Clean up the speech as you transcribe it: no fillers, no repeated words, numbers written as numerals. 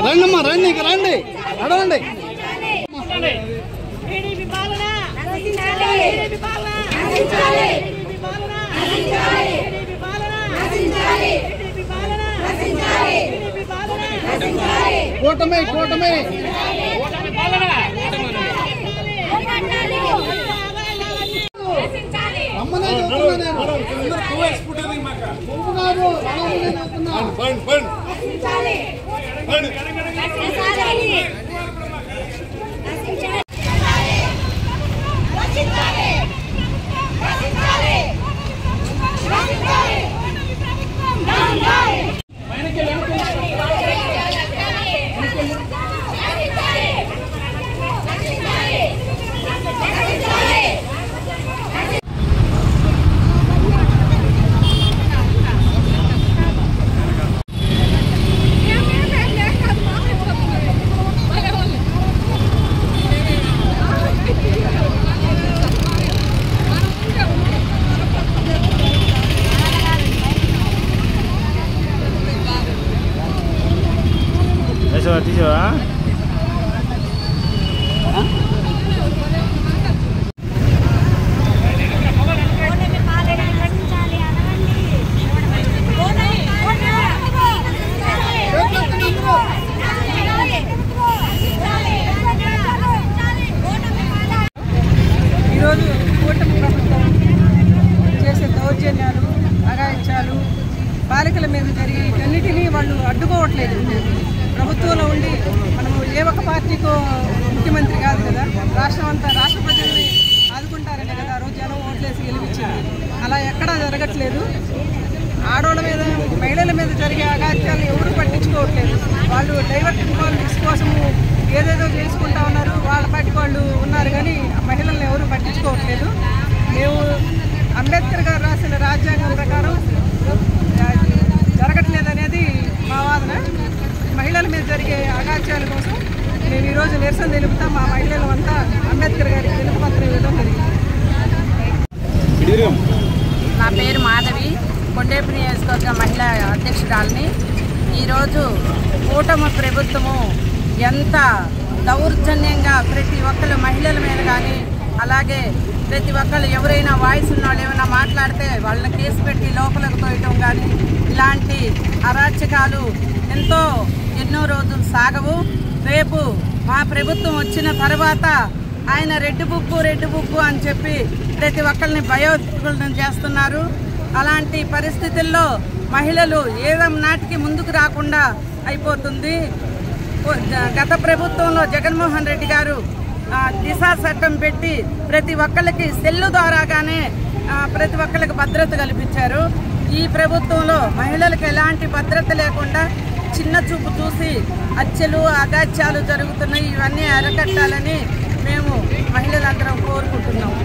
రండమ్మా, రండి, ఇక రండి, అడవండి. కూటమి కూటమి అమ్మనే ఈరోజు కూటమి ప్రభుత్వం చేసే దౌర్జన్యాలు, అఘాయిత్యాలు, బాలికల మీద జరిగే వీటన్నిటినీ వాళ్ళు అడ్డుకోవట్లేదు. ప్రభుత్వంలో ఉండి మనము ఏ ఒక్క పార్టీకో ముఖ్యమంత్రి కాదు కదా, రాష్ట్రం అంతా రాష్ట్ర ప్రజల్ని ఆదుకుంటారనే కదా రోజు జనం ఓట్లేసి గెలిపించింది. అలా ఎక్కడా జరగట్లేదు. ఆడవాళ్ళ మీద, మహిళల మీద జరిగే అఘాయిత్యాలను ఎవరు పట్టించుకోవట్లేదు. వాళ్ళు డైవర్షన్ పాలిటిక్స్ కోసము ఏదేదో చేసుకుంటా ఉన్నారు. వాళ్ళ పార్టీకి వాళ్ళు ఉన్నారు కానీ మహిళలను ఎవరు పట్టించుకోవట్లేదు. మేము అంబేద్కర్ గారు రాసిన రాజ్యాంగం ప్రకారం జరగట్లేదనేది మా వాదన. మహిళల మీద జరిగే అఘాయిత్యాల కోసం మేము ఈరోజు నిరసన తెలుపుతాం. మా మహిళలు అంతా అంబేద్కర్ గారికి వినతి పత్రం ఇవ్వడం జరిగింది. నా పేరు మాధవి, కొండేపు నియోజకవర్గ మహిళా అధ్యక్షురాలిని. ఈరోజు కూటమి ప్రభుత్వము ఎంత దౌర్జన్యంగా ప్రతి ఒక్కరు మహిళల మీద కానీ, అలాగే ప్రతి ఒక్కరు ఎవరైనా వాయిస్ ఉన్న వాళ్ళు ఏమైనా మాట్లాడితే వాళ్ళని కేసు పెట్టి లోపలికి తోయటం కానీ, ఇలాంటి అరాచకాలు ఎన్నో రోజులు సాగవు. రేపు మా ప్రభుత్వం వచ్చిన తర్వాత ఆయన రెడ్డి బుక్కు అని చెప్పి ప్రతి ఒక్కరిని భయోత్పలం చేస్తున్నారు. అలాంటి పరిస్థితుల్లో మహిళలు ఏదో నాటికి ముందుకు రాకుండా అయిపోతుంది. గత ప్రభుత్వంలో జగన్మోహన్ రెడ్డి గారు దిశా చట్టం పెట్టి ప్రతి ఒక్కరికి సెల్లు ద్వారాగానే ప్రతి ఒక్కరికి భద్రత కల్పించారు. ఈ ప్రభుత్వంలో మహిళలకు ఎలాంటి భద్రత లేకుండా చిన్న చూపు చూసి హత్యలు, అఘాయిత్యాలు జరుగుతున్నాయి. ఇవన్నీ అరికట్టాలని మేము మహిళలందరం కోరుకుంటున్నాము.